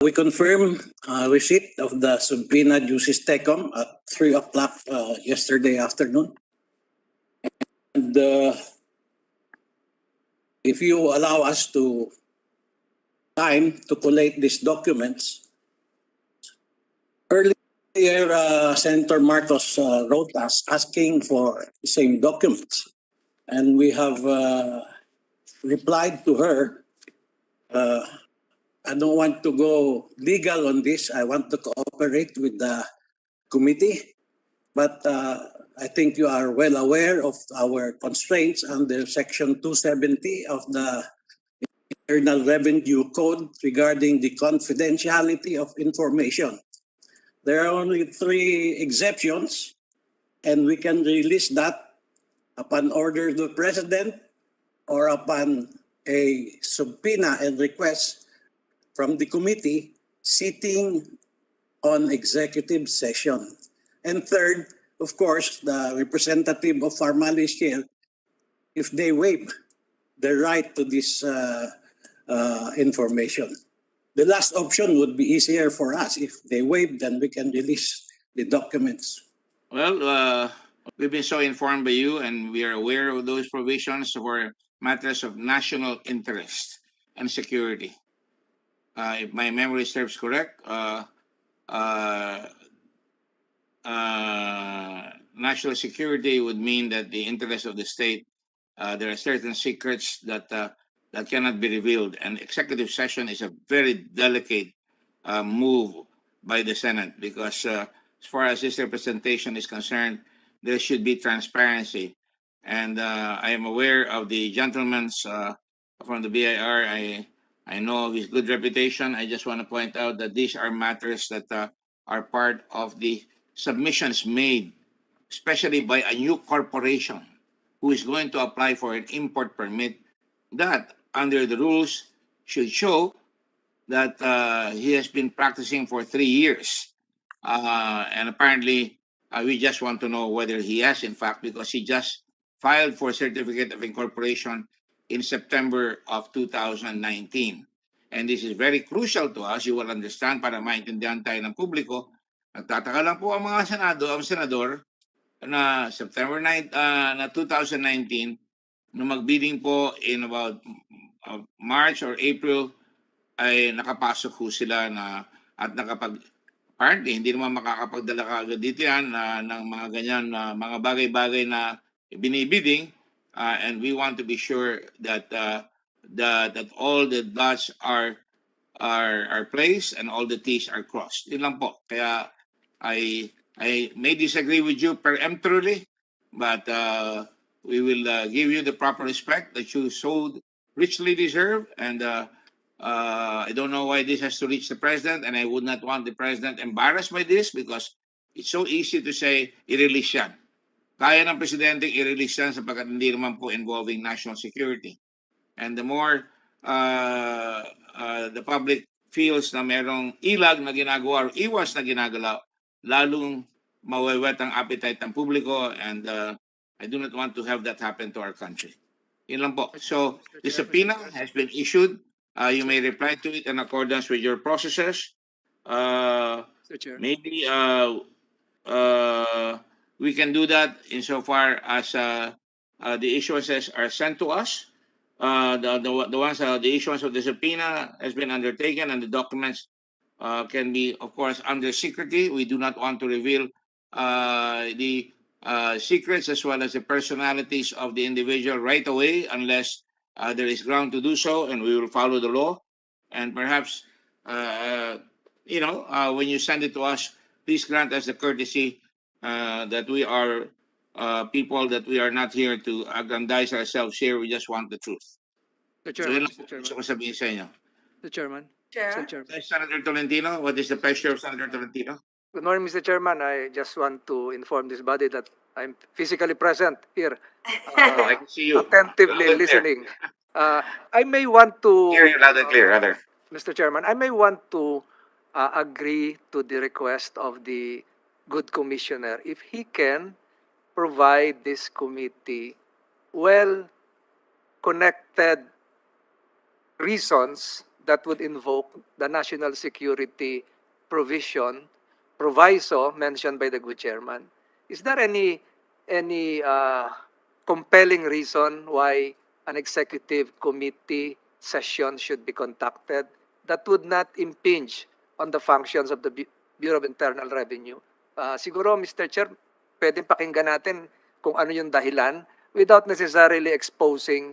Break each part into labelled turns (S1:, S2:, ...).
S1: We confirm receipt of the subpoena juices TECOM at 3 o'clock yesterday afternoon. And if you allow us to time to collate these documents, earlier Senator Marcos wrote us asking for the same documents. And we have replied to her, I don't want to go legal on this. I want to cooperate with the committee. But I think you are well aware of our constraints under Section 270 of the Internal Revenue Code regarding the confidentiality of information. There are only 3 exceptions, and we can release that upon order of the President or upon a subpoena and request from the committee sitting on executive session. And third, of course, the representative of Pharmally is here. If they waive the right to this information. The last option would be easier for us. If they waive, then we can release the documents.
S2: Well, we've been so informed by you, and we are aware of those provisions for matters of national interest and security. If my memory serves correct, national security would mean that the interest of the state, there are certain secrets that that cannot be revealed, and executive session is a very delicate move by the Senate because as far as this representation is concerned, there should be transparency. And I am aware of the gentleman's from the BIR. I know of his good reputation. I just want to point out that these are matters that are part of the submissions made, especially by a new corporation who is going to apply for an import permit that, under the rules, should show that he has been practicing for 3 years. And apparently, we just want to know whether he has, in fact, because he just filed for certificate of incorporation in September of 2019. And this is very crucial to us. You will understand, para maintindihan tayo ng publiko. Nagtataka lang po ang mga senador na September 9, na 2019, nung magbidding po in about March or April, ay nakapasok ho sila na at apparently hindi naman makakapagdala kaagad dito yan ng mga ganyan na mga bagay-bagay na binibidding. And we want to be sure that that all the dots are placed and all the T's are crossed. Yun lang po. Kaya I may disagree with you peremptorily, but we will give you the proper respect that you so richly deserve. And I don't know why this has to reach the president, and I would not want the president embarrassed by this because it's so easy to say i-release yan. Kaya ng presidente i-release yan sapagkat hindi naman po involving national security. And the more the public feels na merong ilag na ginagawa or iwas na ginagalaw, lalong mawawet ang appetite ng publiko, and I do not want to have that happen to our country. Yun lang po. So, the subpoena has been issued. You may reply to it in accordance with your processes. Maybe we can do that insofar as the issuances are sent to us. The ones the issuance of the subpoena has been undertaken, and the documents can be, of course, under secrecy. We do not want to reveal the secrets as well as the personalities of the individual right away unless there is ground to do so, and we will follow the law. And perhaps, when you send it to us, please grant us the courtesy that we are people that we are not here to aggrandize ourselves here. We just want the truth.
S3: Mr. Chairman,
S2: So, sabihin sa inyo.
S3: Mr. Chairman.
S4: Chair.
S3: Mr. Chairman.
S2: Senator Tolentino, what is the pleasure of Senator Tolentino?
S3: Good morning, Mr. Chairman. I just want to inform this body that I'm physically present here,
S2: I can see you.
S3: attentively
S2: Loud and clear.
S3: listening. I may want to,
S2: Hear you loud and clear, rather.
S3: Mr. Chairman, I may want to agree to the request of the good commissioner if he can provide this committee well-connected reasons that would invoke the national security proviso mentioned by the good chairman. Is there any compelling reason why an executive committee session should be conducted that would not impinge on the functions of the Bureau of Internal Revenue? Siguro, Mr. Chair, pwedeng pakinggan natin kung ano yung dahilan without necessarily exposing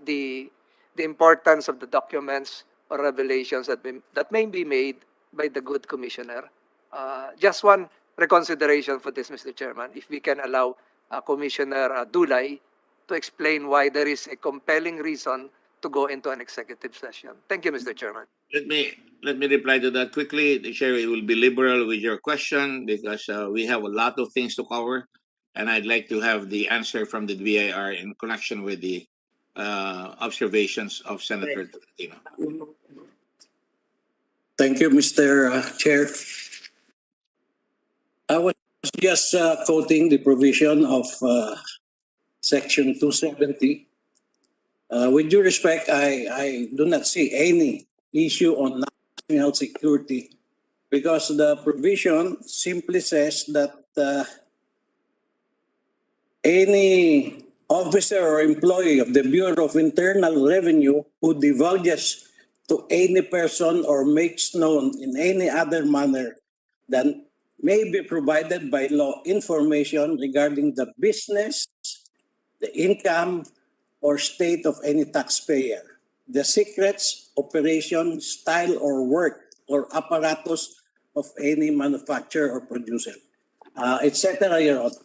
S3: the importance of the documents or revelations that may be made by the good commissioner. Just one reconsideration for this, Mr. Chairman, if we can allow Commissioner DULAY to explain why there is a compelling reason to go into an executive session. Thank you, Mr. Chairman.
S2: Let me reply to that quickly. The chair will be liberal with your question because we have a lot of things to cover, and I'd like to have the answer from the BIR in connection with the observations of Senator Tolentino.
S1: Thank you, Mr. Chair. I was just quoting the provision of Section 270. With due respect, I do not see any issue on national security because the provision simply says that any officer or employee of the Bureau of Internal Revenue who divulges to any person or makes known in any other manner than may be provided by law information regarding the business, the income, or state of any taxpayer, the secrets, operation, style, or work, or apparatus of any manufacturer or producer, etc. Your Honor.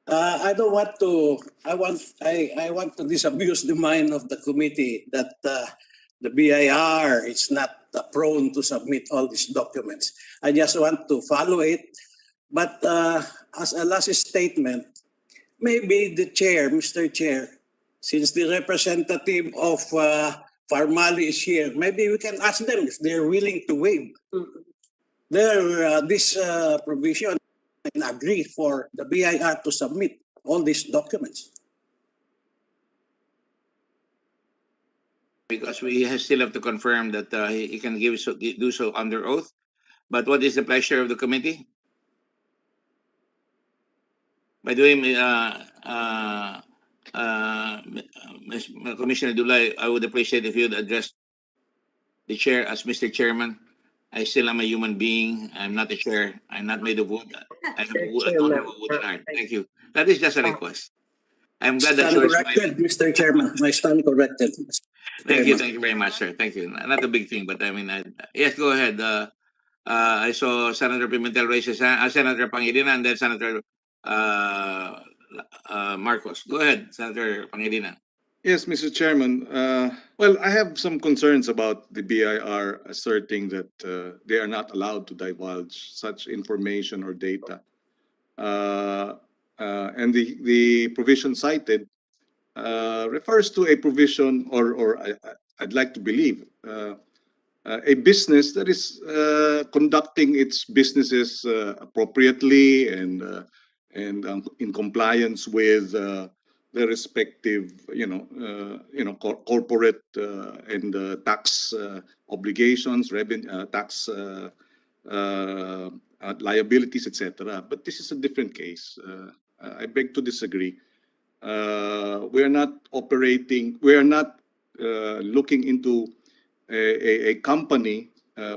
S1: I don't want to. I want to disabuse the mind of the committee that the BIR is not prone to submit all these documents. I just want to follow it. But as a last statement, maybe the chair, Mr. Chair, since the representative of Pharmally is here, maybe we can ask them if they're willing to waive this provision and agree for the BIR to submit all these documents.
S2: Because we still have to confirm that he can do so under oath. But what is the pleasure of the committee? By the way, Commissioner DULAY, I would appreciate if you'd address the chair as Mr. Chairman. I still am a human being. I'm not a chair. I'm not made of wood. I have a wooden heart. Thank you. That is just a request. I'm glad that
S1: Stand corrected, Mr. Chairman. I stand corrected.
S2: Thank you very much, sir. Thank you. Not a big thing, but I mean, yes, go ahead. I saw Senator Pimentel raise his hand, Senator Pangilinan, and then Senator Marcos. Go ahead, Senator Pangilinan.
S4: Yes, Mr. Chairman. Well, I have some concerns about the BIR asserting that they are not allowed to divulge such information or data. And the provision cited refers to a provision, or I'd like to believe, a business that is conducting its businesses appropriately and in compliance with the respective, corporate and tax obligations, tax liabilities, etc. But this is a different case. I beg to disagree. We are not operating. We are not looking into a company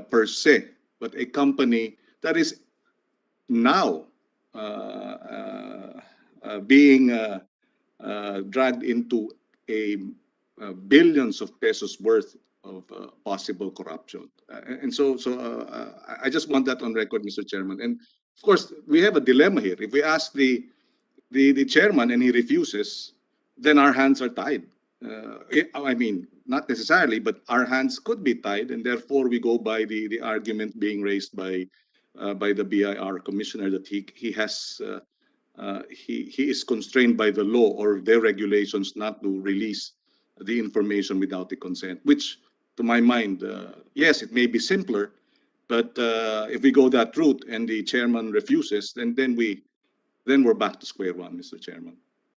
S4: per se, but a company that is now being dragged into a billions of pesos worth of possible corruption. And so I just want that on record, Mr. Chairman. And of course, we have a dilemma here. If we ask the chairman and he refuses, then our hands are tied. I mean, not necessarily, but our hands could be tied, and therefore we go by the argument being raised by the BIR commissioner that he is constrained by the law or their regulations not to release the information without the consent. Which, to my mind, yes, it may be simpler, but if we go that route and the chairman refuses, then we're back to square one, Mr. Chairman.